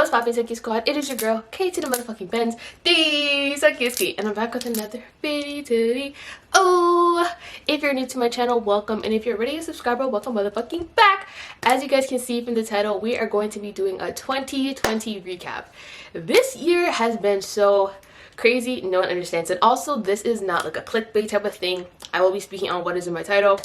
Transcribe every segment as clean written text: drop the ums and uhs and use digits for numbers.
What's poppin', Sucky Squad? It is your girl, Kay to the motherfucking Benz, the Sucky, and I'm back with another video today. Oh, if you're new to my channel, welcome, and if you're already a subscriber, welcome motherfucking back. As you guys can see from the title, we are going to be doing a 2020 recap. This year has been so crazy, no one understands. And also, this is not like a clickbait type of thing. I will be speaking on what is in my title.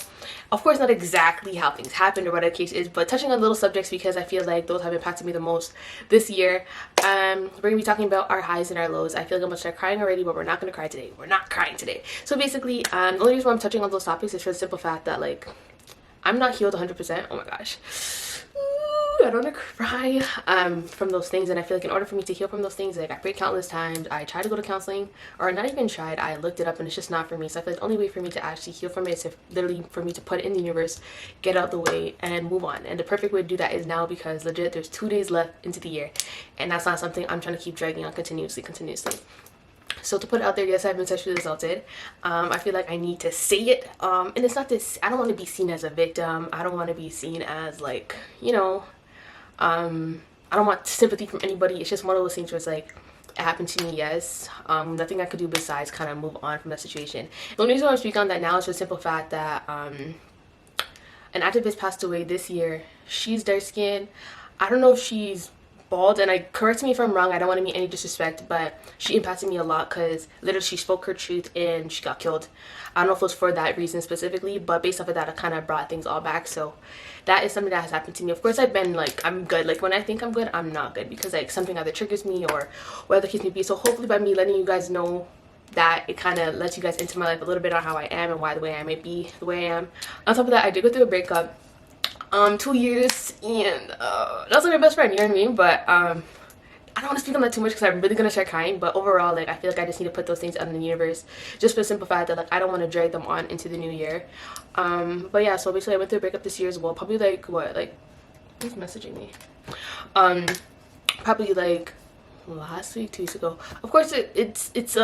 Of course, not exactly how things happened or what the case is, but touching on little subjects because I feel like those have impacted me the most this year. We're gonna be talking about our highs and our lows. I feel like I'm gonna start crying already, but we're not gonna cry today. We're not crying today. So basically, the only reason why I'm touching on those topics is for the simple fact that, like, I'm not healed 100%. Oh my gosh. I don't want to cry from those things, and I feel like in order for me to heal from those things, like, I prayed countless times. I tried to go to counseling, or not even tried, I looked it up and it's just not for me. So I feel like the only way for me to actually heal from it is to literally for me to put it in the universe, get out the way, and move on. And the perfect way to do that is now, because legit there's 2 days left into the year, and that's not something I'm trying to keep dragging on continuously. So to put it out there, yes, I've been sexually assaulted. I feel like I need to say it, and it's not this, I don't want to be seen as a victim. I don't want to be seen as, like, you know, I don't want sympathy from anybody. It's just one of those things where it's like, it happened to me, yes. Nothing I could do besides kind of move on from that situation. The only reason why I'm speaking on that now is the simple fact that an activist passed away this year. She's dark skinned. I don't know if she's bald, and correct me if I'm wrong, I don't want to mean any disrespect, but she impacted me a lot because literally she spoke her truth and she got killed. I don't know if it was for that reason specifically, but based off of that, I kind of brought things all back. So that is something that has happened to me. Of course, I've been like, I'm good. Like, when I think I'm good, I'm not good, because like something either triggers me or whatever the case may be. So hopefully by me letting you guys know that, it kind of lets you guys into my life a little bit on how I am and why the way I may be the way I am. On top of that, I did go through a breakup. 2 years, and that's like my best friend, you know what I mean? But I don't want to speak on that too much because I'm really gonna start crying. But overall, like, I feel like I just need to put those things out in the universe, just for the simple fact that, like, I don't want to drag them on into the new year. But yeah, so basically I went through a breakup this year as well. Probably like, what, like, who's messaging me? Probably like last week, 2 weeks ago. Of course, it's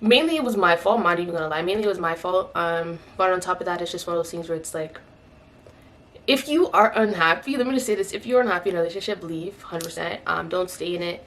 mainly it was my fault. I'm not even gonna lie, mainly it was my fault. But on top of that, it's just one of those things where it's like, if you are unhappy, let me just say this, if you're unhappy in a relationship, leave 100%. Don't stay in it.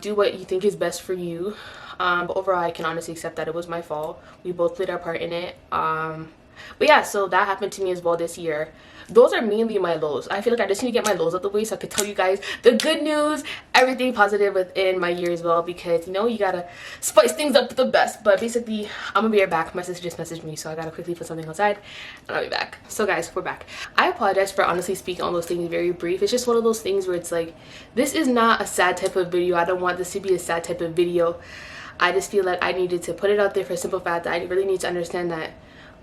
Do what you think is best for you. But overall, I can honestly accept that it was my fault. We both played our part in it. But yeah, so that happened to me as well this year. Those are mainly my lows. I feel like I just need to get my lows out of the way so I could tell you guys the good news, everything positive within my year as well, because, you know, you gotta spice things up with the best. But basically, I'm gonna be right back. My sister just messaged me, so I gotta quickly put something outside, and I'll be back. So guys, we're back. I apologize for honestly speaking on those things very brief. It's just one of those things where it's like, this is not a sad type of video. I don't want this to be a sad type of video. I just feel like I needed to put it out there for a simple fact that I really need to understand that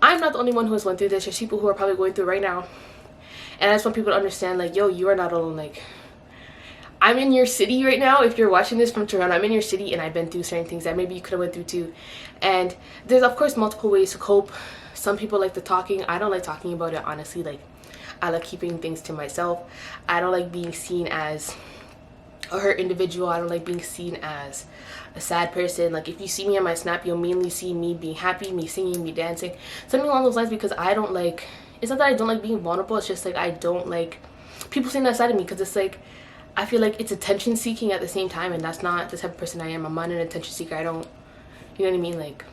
I'm not the only one who has went through this. There's people who are probably going through right now. And I just want people to understand, like, yo, you are not alone. Like, I'm in your city right now. If you're watching this from Toronto, I'm in your city, and I've been through certain things that maybe you could have went through too. And there's, of course, multiple ways to cope. Some people like the talking. I don't like talking about it, honestly. Like, I like keeping things to myself. I don't like being seen as a hurt individual. I don't like being seen as a sad person. Like, if you see me on my snap, you'll mainly see me being happy, me singing, me dancing, something along those lines, because I don't like, it's not that I don't like being vulnerable, it's just like I don't like people seeing that side of me, because it's like, I feel like it's attention seeking at the same time, and that's not the type of person I am. I'm not an attention seeker. I don't, you know what I mean? Like,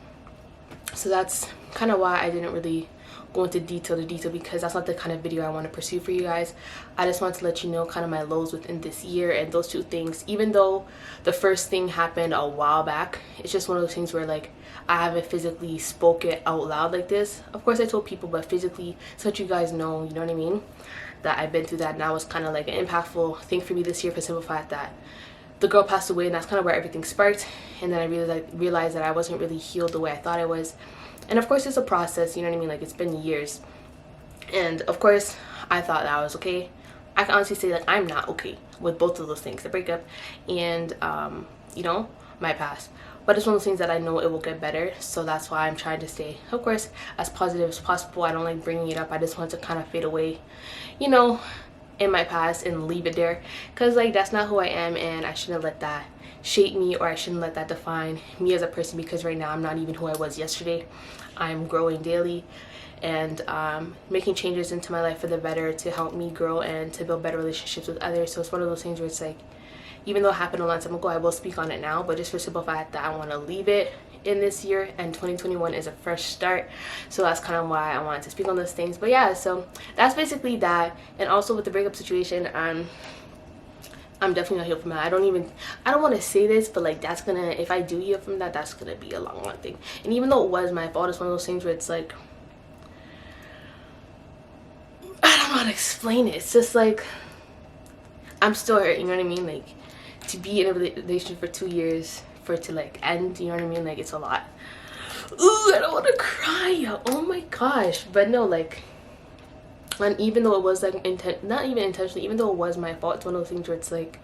so that's kind of why I didn't really go into detail, because that's not the kind of video I want to pursue for you guys. I just wanted to let you know kind of my lows within this year, and those two things, even though the first thing happened a while back, it's just one of those things where, like, I haven't physically spoke it out loud like this. Of course I told people, but physically, so that you guys know, you know what I mean, that I've been through that. And that was kind of like an impactful thing for me this year, for the simple fact that the girl passed away, and that's kind of where everything sparked. And then I realized that I wasn't really healed the way I thought I was. And of course, it's a process, you know what I mean? Like, it's been years. And of course, I thought that I was okay. I can honestly say, like, I'm not okay with both of those things, the breakup and, you know, my past. But it's one of those things that I know it will get better. So that's why I'm trying to stay, of course, as positive as possible. I don't like bringing it up. I just want to kind of fade away, you know, in my past and leave it there. Because, like, that's not who I am, and I shouldn't let that shape me, or I shouldn't let that define me as a person, because right now I'm not even who I was yesterday. I'm growing daily, and making changes into my life for the better to help me grow and to build better relationships with others. So it's one of those things where it's like, even though it happened a long time ago, I will speak on it now, but just for simple fact that I want to leave it in this year, and 2021 is a fresh start. So that's kind of why I wanted to speak on those things. But yeah, so that's basically that. And also with the breakup situation, I'm definitely not healed from that. I don't want to say this, but like that's gonna, if I do heal from that, that's gonna be a long thing. And even though it was my fault, it's one of those things where it's like, I don't know how to explain it. It's just like, I'm still hurt, you know what I mean? Like, to be in a relationship for 2 years, for it to like end, you know what I mean? Like, it's a lot. Ooh, I don't want to cry. Oh my gosh. But no, like, and even though it was like not even intentionally, even though it was my fault, it's one of those things where it's like,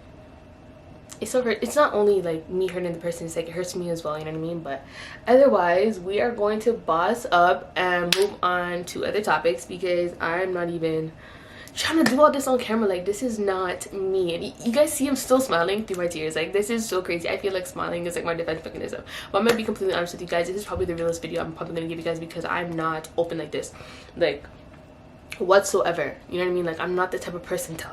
it's so hurt. It's not only like me hurting the person, it's like it hurts me as well, you know what I mean? But otherwise, we are going to boss up and move on to other topics, because I'm not even trying to do all this on camera. Like, this is not me. And you guys see I'm still smiling through my tears. Like, this is so crazy. I feel like smiling is like my defense mechanism. But I'm gonna be completely honest with you guys, this is probably the realest video I'm probably gonna give you guys, because I'm not open like this, like, whatsoever, you know what I mean? Like, I'm not the type of person to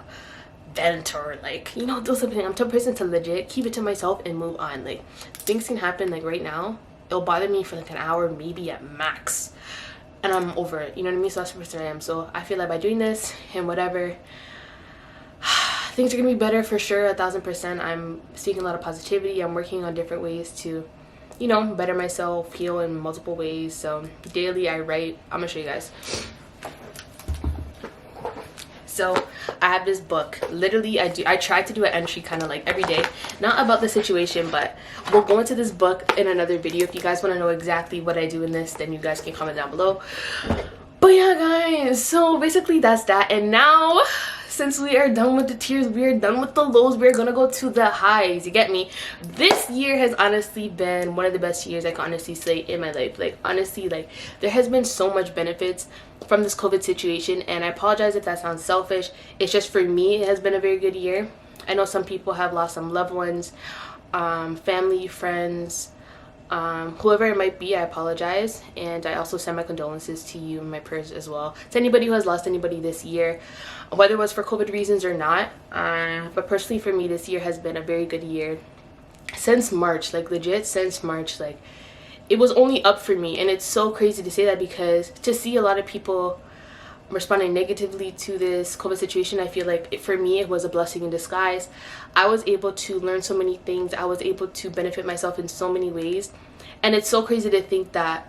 vent or like, you know, do something. I'm the type of person to legit keep it to myself and move on. Like, things can happen. Like, right now it'll bother me for like an hour, maybe at max, and I'm over it, you know what I mean? So that's the person I am. So I feel like by doing this and whatever, things are gonna be better for sure, 1000%. I'm seeking a lot of positivity. I'm working on different ways to, you know, better myself, heal in multiple ways. So daily I write. I'm gonna show you guys. So I have this book. Literally, I try to do an entry kind of like every day, not about the situation, but we'll go into this book in another video. If you guys want to know exactly what I do in this, then you guys can comment down below. But yeah, guys, so basically that's that. And now, since we are done with the tears, we are done with the lows, we're gonna go to the highs. You get me? This year has honestly been one of the best years I can honestly say in my life. Like, honestly, like, there has been so much benefits from this COVID situation, and I apologize if that sounds selfish. It's just, for me, it has been a very good year. I know some people have lost some loved ones, family, friends, whoever it might be. I apologize, and I also send my condolences to you and my prayers as well to anybody who has lost anybody this year, whether it was for COVID reasons or not. But personally, for me, this year has been a very good year. Since March, like, legit since March, like, it was only up for me. And it's so crazy to say that, because to see a lot of people responding negatively to this COVID situation, I feel like for me it was a blessing in disguise. I was able to learn so many things. I was able to benefit myself in so many ways. And it's so crazy to think that,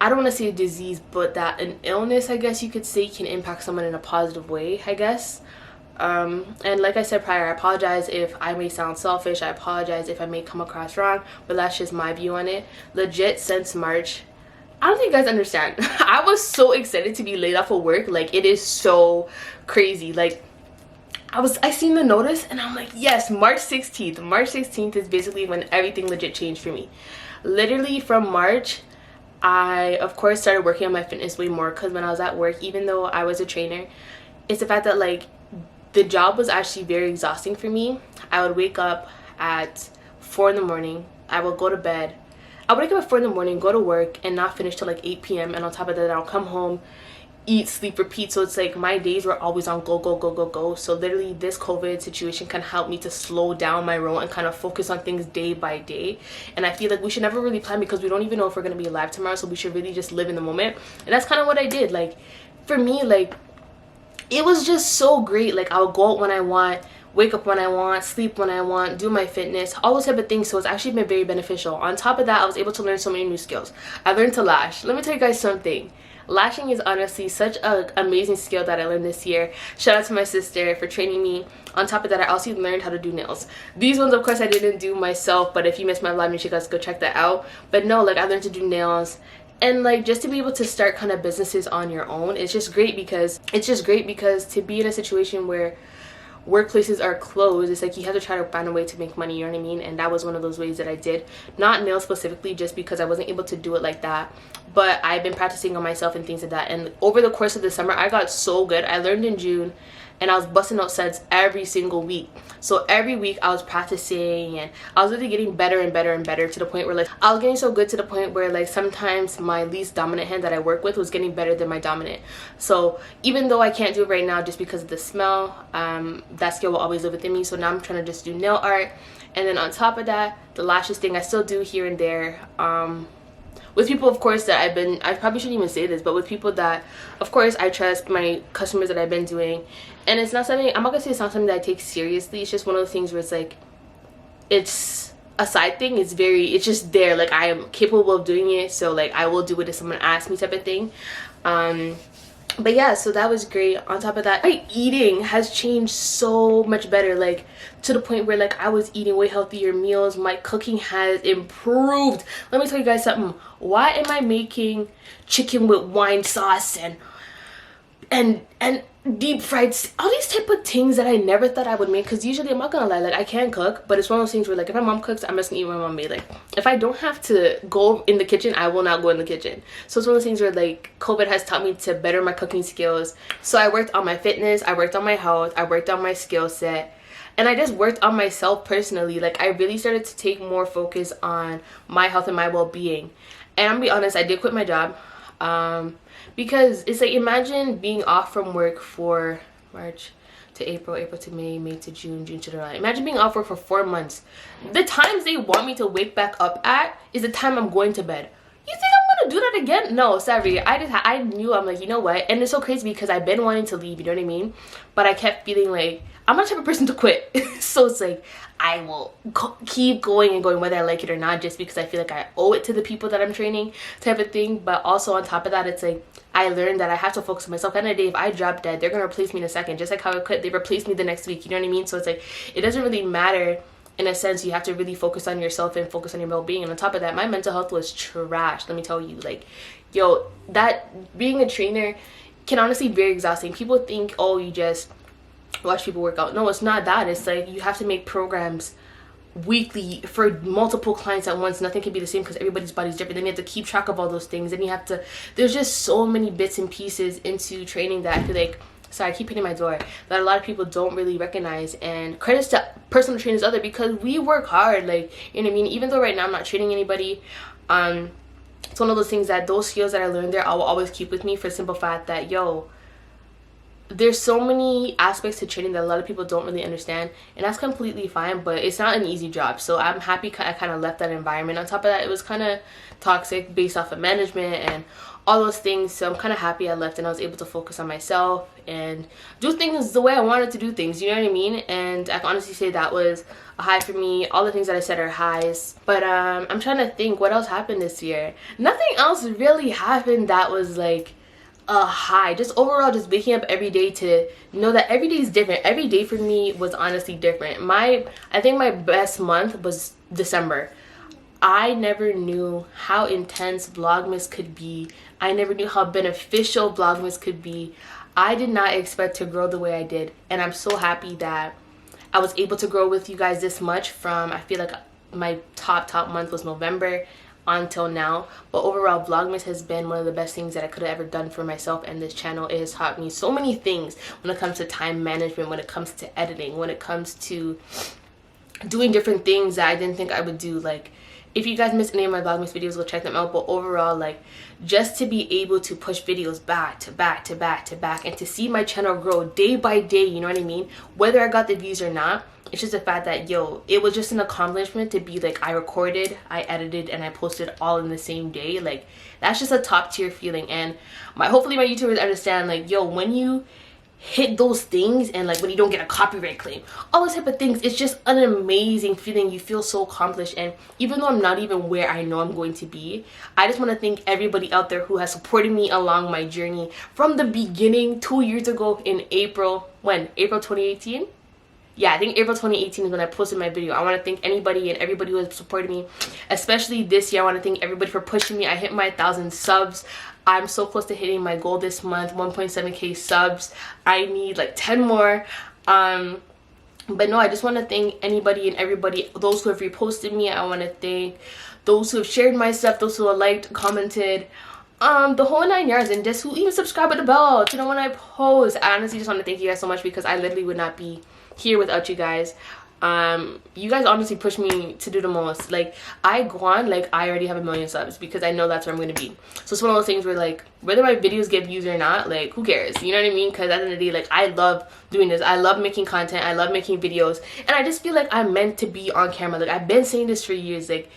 I don't want to say a disease, but that an illness, I guess you could say, can impact someone in a positive way, I guess. And like I said prior, I apologize if I may sound selfish. I apologize if I may come across wrong, but that's just my view on it. Legit, since March, I don't think you guys understand. I was so excited to be laid off of work. Like, it is so crazy. Like, I seen the notice and I'm like, yes, March 16th. March 16th is basically when everything legit changed for me. Literally from March, I of course started working on my fitness way more, because when I was at work, even though I was a trainer, it's the fact that, like, the job was actually very exhausting for me. I would wake up at 4 in the morning. I would go to bed. I would wake up at 4 in the morning, go to work, and not finish till like 8 p.m. And on top of that, I'll come home, eat, sleep, repeat. So it's like my days were always on go, go, go, go, go. So literally this COVID situation kind of helped me to slow down my roll and kind of focus on things day by day. And I feel like we should never really plan, because we don't even know if we're going to be alive tomorrow. So we should really just live in the moment. And that's kind of what I did. Like, for me, like, it was just so great. Like, I would go out when I want, wake up when I want, sleep when I want, do my fitness, all those type of things. So it's actually been very beneficial. On top of that, I was able to learn so many new skills. I learned to lash. Let me tell you guys something. Lashing is honestly such an amazing skill that I learned this year. Shout out to my sister for training me. On top of that, I also learned how to do nails. These ones, of course, I didn't do myself, but if you missed my vlog, make sure you guys go check that out. But no, like, I learned to do nails. And like, just to be able to start kind of businesses on your own, it's just great, because to be in a situation where workplaces are closed, it's like you have to try to find a way to make money, you know what I mean? And that was one of those ways that I did. Not nails specifically, just because I wasn't able to do it like that, but I've been practicing on myself and things like that. And over the course of the summer, I got so good. I learned in June, and I was busting out sets every single week. So every week I was practicing, and I was really getting better and better and better, to the point where like I was getting so good to the point where like sometimes my least dominant hand that I work with was getting better than my dominant. So even though I can't do it right now just because of the smell, that skill will always live within me. So now I'm trying to just do nail art, and then on top of that, the lashes thing I still do here and there. With people, of course, that I probably shouldn't even say this, but with people that, of course, I trust, my customers that I've been doing. And it's not something, I'm not gonna say it's not something that I take seriously. It's just one of those things where it's like, it's a side thing. It's just there. Like, I am capable of doing it, so like I will do it if someone asks me, type of thing. But yeah, so that was great. On top of that, my eating has changed so much better, like to the point where like I was eating way healthier meals. My cooking has improved. Let me tell you guys something. Why am I making chicken with wine sauce and deep fried, all these type of things that I never thought I would make? Because usually, I'm not gonna lie, like I can cook, but it's one of those things where like if my mom cooks, I'm just gonna eat what my mom made. Like if I don't have to go in the kitchen, I will not go in the kitchen. So it's one of those things where like COVID has taught me to better my cooking skills. So I worked on my fitness, I worked on my health, I worked on my skill set, and I just worked on myself personally. Like I really started to take more focus on my health and my well-being. And I'm gonna be honest, I did quit my job. Because it's like, imagine being off from work for March to April, April to May, May to June, June to July. Imagine being off work for 4 months. The times they want me to wake back up at is the time I'm going to bed. You think I'm gonna do that again? No, sorry. I knew, I'm like, you know what? And it's so crazy because I've been wanting to leave, you know what I mean? But I kept feeling like I'm not the type of person to quit. So it's like I will keep going and going whether I like it or not, just because I feel like I owe it to the people that I'm training, type of thing. But also on top of that, it's like I learned that I have to focus on myself. At the end of the day, if I drop dead, they're gonna replace me in a second. Just like how I quit, they replaced me the next week, you know what I mean? So it's like it doesn't really matter. In a sense, you have to really focus on yourself and focus on your well-being. And on top of that, my mental health was trash, let me tell you. Like, yo, that being a trainer can honestly be very exhausting. People think, oh, you just watch people work out. No, it's not that. It's like you have to make programs weekly for multiple clients at once. Nothing can be the same because everybody's body's different. Then you have to keep track of all those things. Then you have to, there's just so many bits and pieces into training that I feel like, sorry, I keep hitting my door, that a lot of people don't really recognize. And credits to personal trainers other, because we work hard, like, you know what I mean? Even though right now I'm not training anybody, it's one of those things that those skills that I learned there, I will always keep with me, for the simple fact that, yo, there's so many aspects to training that a lot of people don't really understand, and that's completely fine, but it's not an easy job. So I'm happy I kind of left that environment. On top of that, it was kind of toxic based off of management and all those things. So I'm kind of happy I left and I was able to focus on myself and do things the way I wanted to do things, you know what I mean? And I can honestly say that was a high for me. All the things that I said are highs. But I'm trying to think what else happened this year. Nothing else really happened that was like a high. Just overall, just waking up every day to know that every day is different. Every day for me was honestly different. I think my best month was December. I never knew how intense Vlogmas could be. I never knew how beneficial Vlogmas could be. I did not expect to grow the way I did, and I'm so happy that I was able to grow with you guys this much. From, I feel like my top month was November until now. But overall, Vlogmas has been one of the best things that I could have ever done for myself and this channel. It has taught me so many things when it comes to time management, when it comes to editing, when it comes to doing different things that I didn't think I would do. Like, if you guys missed any of my Vlogmas videos, go check them out. But overall, like, just to be able to push videos back to back to back to back, and to see my channel grow day by day, you know what I mean? Whether I got the views or not, it's just the fact that, yo, it was just an accomplishment to be like, I recorded, I edited, and I posted all in the same day. Like, that's just a top tier feeling. And hopefully my YouTubers understand, like, yo, when you hit those things, and like when you don't get a copyright claim, all those type of things, it's just an amazing feeling. You feel so accomplished. And even though I'm not even where I know I'm going to be, I just want to thank everybody out there who has supported me along my journey from the beginning. 2 years ago in April, April 2018. Yeah, I think April 2018 is when I posted my video. I want to thank anybody and everybody who has supported me, especially this year. I want to thank everybody for pushing me. I hit my 1,000 subs. I'm so close to hitting my goal this month, 1.7k subs. I need like 10 more. But no, I just want to thank anybody and everybody, those who have reposted me. I want to thank those who have shared my stuff, those who have liked, commented. the whole 9 yards, and just who even subscribe with the bell to know when I post. I honestly just want to thank you guys so much, because I literally would not be here without you guys. You guys honestly push me to do the most. Like, I go on like I already have 1 million subs, because I know that's where I'm gonna be. So it's one of those things where, like, whether my videos get views or not, like, who cares, you know what I mean? Because at the end of the day, like, I love doing this. I love making content, I love making videos, and I just feel like I'm meant to be on camera. Like, I've been saying this for years, like,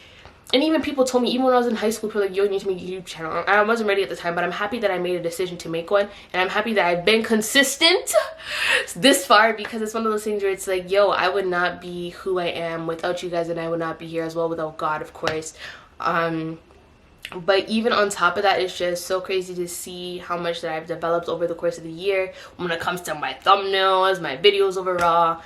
and even people told me, even when I was in high school, people were like, yo, you need to make a YouTube channel. I wasn't ready at the time, but I'm happy that I made a decision to make one. And I'm happy that I've been consistent this far, because it's one of those things where it's like, yo, I would not be who I am without you guys, and I would not be here as well without God, of course. But even on top of that, it's just so crazy to see how much that I've developed over the course of the year when it comes to my thumbnails, my videos overall,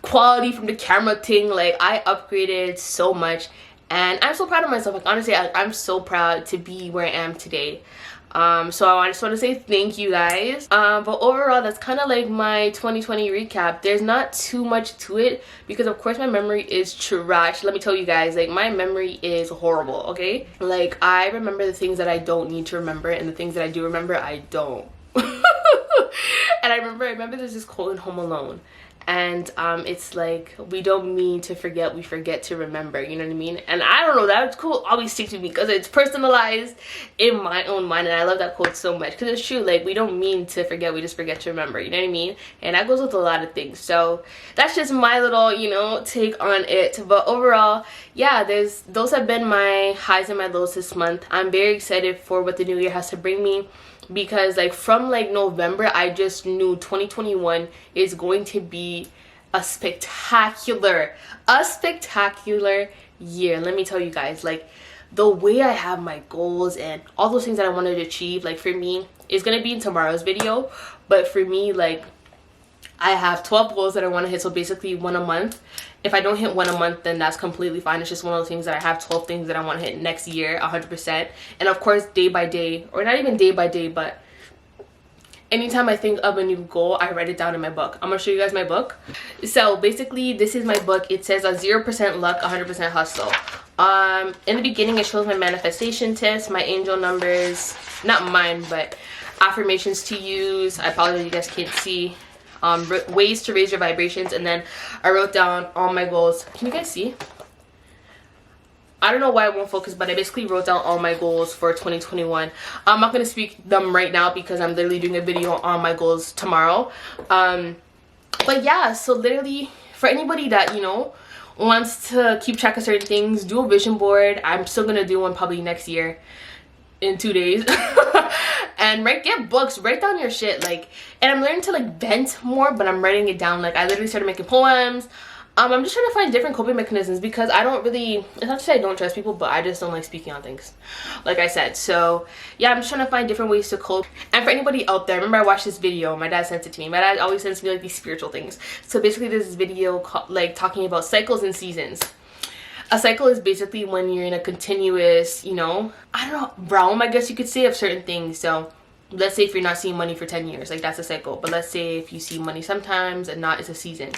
quality from the camera thing. Like, I upgraded so much. And I'm so proud of myself. Like, honestly, I'm so proud to be where I am today. So I just want to say thank you guys. But overall, that's kind of like my 2020 recap. There's not too much to it, because of course my memory is trash. Let me tell you guys, like, my memory is horrible, okay? Like, I remember the things that I don't need to remember, and the things that I do remember, I don't. And I remember there's this quote in Home Alone. And it's like, we don't mean to forget, we forget to remember, you know what I mean? And I don't know, that quote always sticks with me, because it's personalized in my own mind, and I love that quote so much, because it's true. Like, we don't mean to forget, we just forget to remember, you know what I mean? And that goes with a lot of things. So that's just my little, you know, take on it. But overall, yeah, those have been my highs and my lows this month. I'm very excited for what the new year has to bring me, because like from like November, I just knew 2021 is going to be a spectacular year. Let me tell you guys, like, the way I have my goals and all those things that I wanted to achieve, like, for me, it's gonna be in tomorrow's video. But for me, like, I have 12 goals that I want to hit, so basically one a month. If I don't hit one a month, then that's completely fine. It's just one of those things that I have 12 things that I want to hit next year, 100%. And of course, day by day, or not even day by day, but anytime I think of a new goal, I write it down in my book. I'm gonna show you guys my book. So basically, this is my book. It says 0% luck, 100% hustle. In the beginning, it shows my manifestation tips, my angel numbers, not mine, but affirmations to use. I apologize, you guys can't see. Ways to raise your vibrations. And then I wrote down all my goals. Can you guys see? I don't know why it won't focus, but I basically wrote down all my goals for 2021. I'm not going to speak them right now, because I'm literally doing a video on my goals tomorrow. But yeah, so literally, for anybody that, you know, wants to keep track of certain things, do a vision board. I'm still going to do one probably next year in 2 days. And get books, write down your shit, like, and I'm learning to like vent more, but I'm writing it down. Like, I literally started making poems. I'm just trying to find different coping mechanisms, because I don't really, it's not to say I don't trust people, but I just don't like speaking on things, like I said. So yeah, I'm just trying to find different ways to cope. And for anybody out there, remember I watched this video, my dad sent it to me. My dad always sends me like these spiritual things. So basically there's this video like talking about cycles and seasons. A cycle is basically when you're in a continuous, you know, I don't know, realm, I guess you could say, of certain things. So let's say if you're not seeing money for 10 years, like, that's a cycle. But let's say if you see money sometimes and not, it's a season.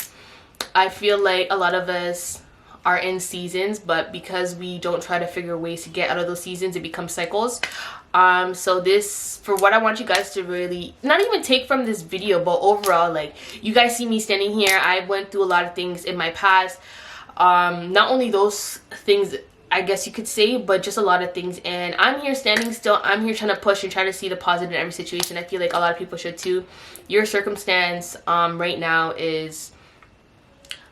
I feel like a lot of us are in seasons, but because we don't try to figure ways to get out of those seasons, it becomes cycles. So this, for what I want you guys to really not even take from this video, but overall, like, you guys see me standing here, I went through a lot of things in my past. Not only those things, I guess you could say, but just a lot of things, and I'm here standing still. I'm here trying to push and try to see the positive in every situation. I feel like a lot of people should too. Your circumstance right now is,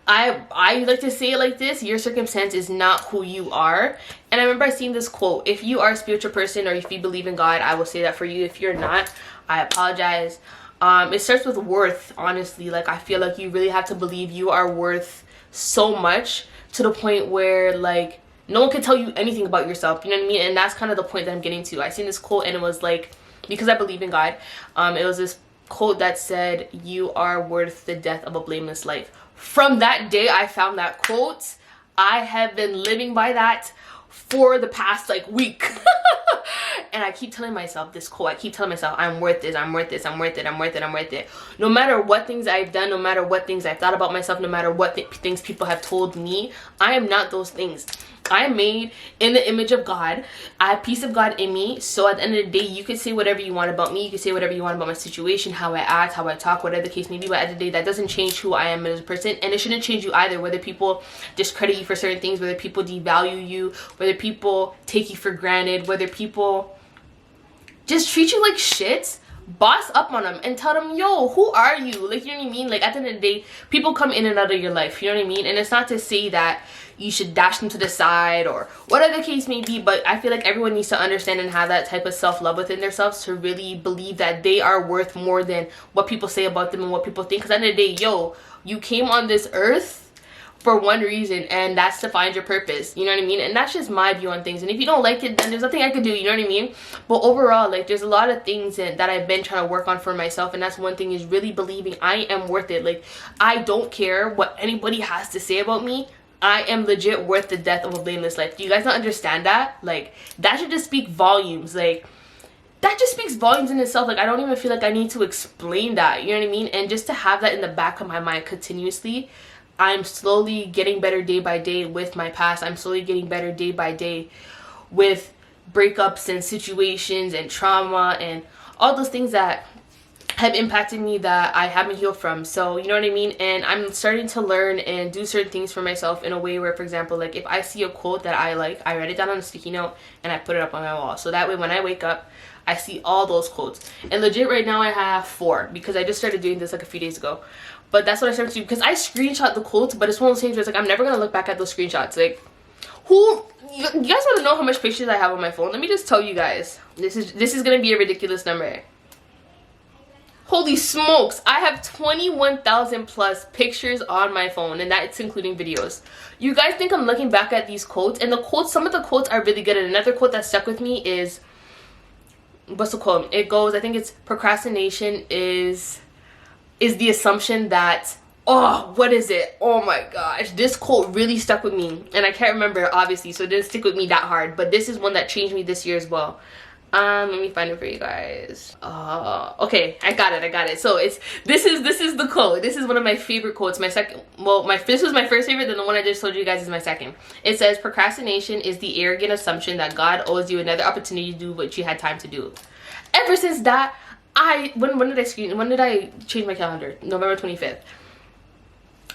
I like to say it like this: your circumstance is not who you are. And I remember I seen this quote: if you are a spiritual person, or if you believe in God, I will say that for you. If you're not, I apologize. It starts with worth, honestly. Like, I feel like you really have to believe you are worth so much, to the point where, like, no one can tell you anything about yourself, you know what I mean? And that's kind of the point that I'm getting to. I seen this quote, and it was like, because I believe in God, it was this quote that said, you are worth the death of a blameless life. From that day I found that quote, I have been living by that for the past like week. And I keep telling myself this quote. I keep telling myself, I'm worth this, I'm worth this, I'm worth it, I'm worth it, I'm worth it. No matter what things I've done, no matter what things I've thought about myself, no matter what things people have told me, I am not those things. I am made in the image of God. I have peace of God in me. So at the end of the day, you can say whatever you want about me. You can say whatever you want about my situation, how I act, how I talk, whatever the case may be. But at the end of the day, that doesn't change who I am as a person. And it shouldn't change you either. Whether people discredit you for certain things, whether people devalue you, whether people take you for granted, whether people just treat you like shit, boss up on them and tell them, yo, who are you? Like, you know what I mean? Like, at the end of the day, people come in and out of your life, you know what I mean? And it's not to say that you should dash them to the side or whatever the case may be, but I feel like everyone needs to understand and have that type of self-love within themselves to really believe that they are worth more than what people say about them and what people think. Because at the end of the day, yo, you came on this earth for one reason, and that's to find your purpose, you know what I mean? And that's just my view on things. And if you don't like it, then there's nothing I could do, you know what I mean? But overall, like, there's a lot of things that I've been trying to work on for myself, and that's one thing, is really believing I am worth it. Like, I don't care what anybody has to say about me. I am legit worth the death of a blameless life. Do you guys not understand that? Like, that should just speak volumes. Like, that just speaks volumes in itself. Like, I don't even feel like I need to explain that, you know what I mean? And just to have that in the back of my mind continuously, I'm slowly getting better day by day with my past. I'm slowly getting better day by day with breakups and situations and trauma and all those things that have impacted me that I haven't healed from. So, you know what I mean? And I'm starting to learn and do certain things for myself in a way where, for example, like, if I see a quote that I like, I write it down on a sticky note and I put it up on my wall. So that way when I wake up, I see all those quotes. And legit right now I have 4 because I just started doing this like a few days ago. But that's what I started to do because I screenshot the quotes, but it's one of those things where it's like, I'm never gonna look back at those screenshots. Like, you guys want to know how much pictures I have on my phone? Let me just tell you guys. This is gonna be a ridiculous number. Holy smokes, I have 21,000 plus pictures on my phone, and that's including videos. You guys think I'm looking back at these quotes, and the quotes, some of the quotes are really good. And another quote that stuck with me is, what's the quote? It goes, I think it's, procrastination is the assumption that, oh, what is it? Oh my gosh, this quote really stuck with me, and I can't remember obviously, so it didn't stick with me that hard, but this is one that changed me this year as well. Let me find it for you guys. Okay, I got it. So this is the quote. This is one of my favorite quotes. My second, well, this was my first favorite, then the one I just told you guys is my second. It says, procrastination is the arrogant assumption that God owes you another opportunity to do what you had time to do. Ever since that, when did I change my calendar? November 25th.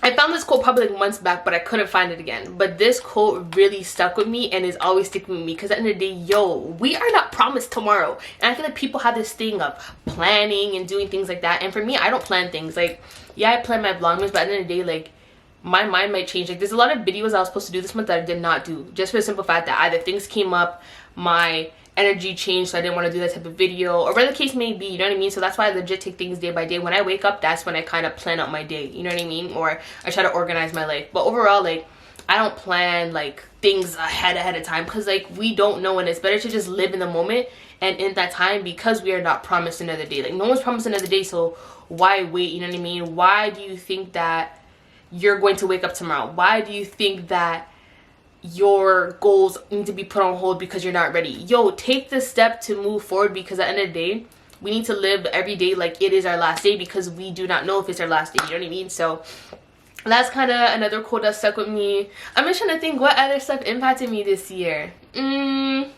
I found this quote probably like months back, but I couldn't find it again. But this quote really stuck with me and is always sticking with me, because at the end of the day, yo, we are not promised tomorrow. And I feel like people have this thing of planning and doing things like that. And for me, I don't plan things. Like, yeah, I plan my vlogmas, but at the end of the day, like, my mind might change. Like, there's a lot of videos I was supposed to do this month that I did not do, just for the simple fact that either things came up, my energy changed, so I didn't want to do that type of video, or whatever the case may be, you know what I mean? So that's why I legit take things day by day. When I wake up, that's when I kind of plan out my day, you know what I mean? Or I try to organize my life. But overall, like, I don't plan like things ahead of time, because like, we don't know, and it's better to just live in the moment and in that time, because we are not promised another day. Like, no one's promised another day, so why wait, you know what I mean? Why do you think that you're going to wake up tomorrow? Why do you think that your goals need to be put on hold because you're not ready? Yo, take the step to move forward, because at the end of the day, we need to live every day like it is our last day, because we do not know if it's our last day, you know what I mean? So that's kind of another quote that stuck with me. I'm just trying to think what other stuff impacted me this year. I don't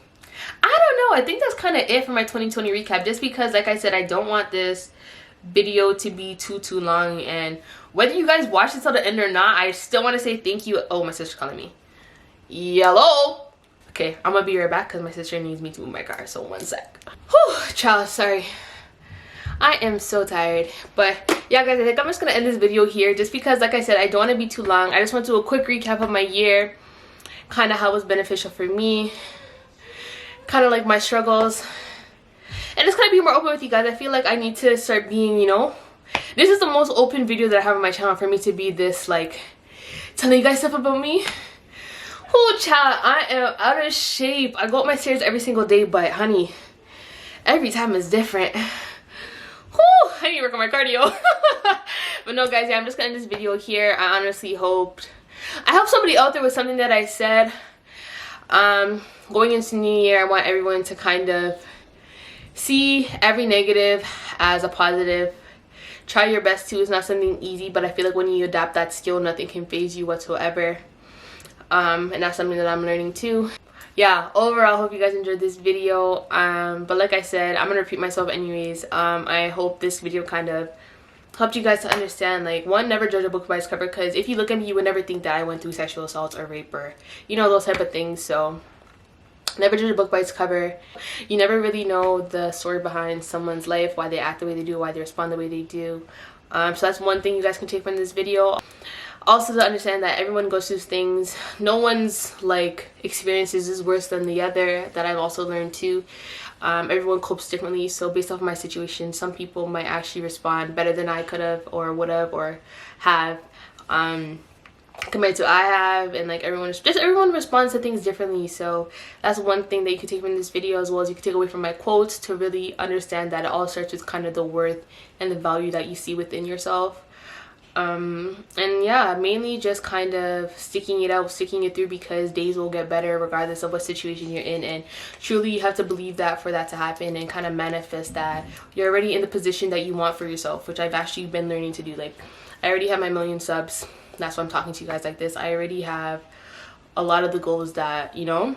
know. I think that's kind of it for my 2020 recap, just because, like I said, I don't want this video to be too long, and whether you guys watch this till the end or not, I still want to say thank you. Oh, my sister's calling me. Yellow. Okay, I'm gonna be right back because my sister needs me to move my car, so one sec. Whew, child, sorry, I am so tired. But yeah, guys, I think I'm just gonna end this video here, just because, like I said, I don't want to be too long. I just want to do a quick recap of my year, kind of how it was beneficial for me, kind of like my struggles, and just kind of be more open with you guys. I feel like I need to start being, you know, this is the most open video that I have on my channel, for me to be this, like, telling you guys stuff about me. Oh, child, I am out of shape. I go up my stairs every single day, but honey, every time is different. Whew, I need to work on my cardio. But no, guys, yeah, I'm just gonna end this video here. I honestly hope somebody out there with something that I said Going into New Year, I want everyone to kind of see every negative as a positive. Try your best to. It's not something easy, but I feel like when you adapt that skill, nothing can phase you whatsoever. And that's something that I'm learning too. Yeah, overall, hope you guys enjoyed this video. But like I said, I'm gonna repeat myself anyways. I hope this video kind of helped you guys to understand, like, one, never judge a book by its cover, because if you look at me, you would never think that I went through sexual assault or rape or, you know, those type of things. So never judge a book by its cover. You never really know the story behind someone's life, why they act the way they do, why they respond the way they do. So that's one thing you guys can take from this video. Also, to understand that everyone goes through things. No one's like experiences is worse than the other. That I've also learned too. Everyone copes differently. So based off of my situation, some people might actually respond better than I could have or would have or have. Compared to I have, and like everyone responds to things differently. So that's one thing that you can take from this video, as well as you can take away from my quotes, to really understand that it all starts with kind of the worth and the value that you see within yourself. And yeah, mainly just kind of sticking it through, because days will get better regardless of what situation you're in, and truly you have to believe that for that to happen, and kind of manifest that you're already in the position that you want for yourself, which I've actually been learning to do. Like, I already have my 1,000,000 subs. That's why I'm talking to you guys like this. I already have a lot of the goals that, you know,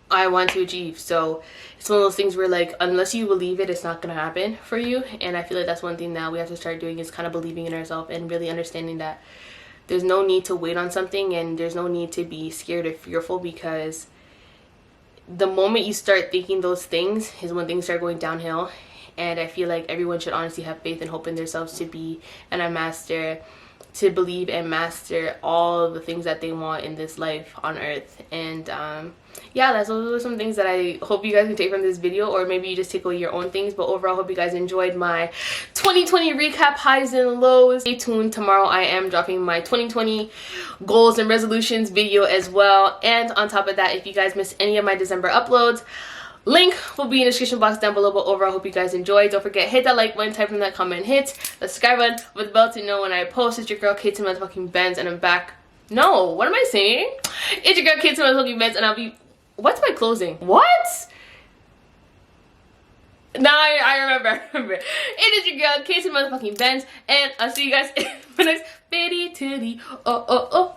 I want to achieve. So it's one of those things where, like, unless you believe it, it's not gonna happen for you. And I feel like that's one thing that we have to start doing, is kind of believing in ourselves and really understanding that there's no need to wait on something, and there's no need to be scared or fearful, because the moment you start thinking those things is when things start going downhill. And I feel like everyone should honestly have faith and hope in themselves to be and to believe and master all the things that they want in this life on earth. And yeah, those are some things that I hope you guys can take from this video, or maybe you just take away your own things. But overall, hope you guys enjoyed my 2020 recap, highs and lows. Stay tuned. Tomorrow I am dropping my 2020 goals and resolutions video as well. And on top of that, if you guys missed any of my December uploads, link will be in the description box down below. But overall, hope you guys enjoyed. Don't forget, hit that like button, type in that comment, hit the subscribe button with the bell to know when I post. It's your girl KaayBenzz, and I'm back. No, what am I saying? It's your girl KaayBenzz, and I'll be... What's my closing? What? Now I remember. It is your girl KaayBenzz, and I'll see you guys in my next video. Oh.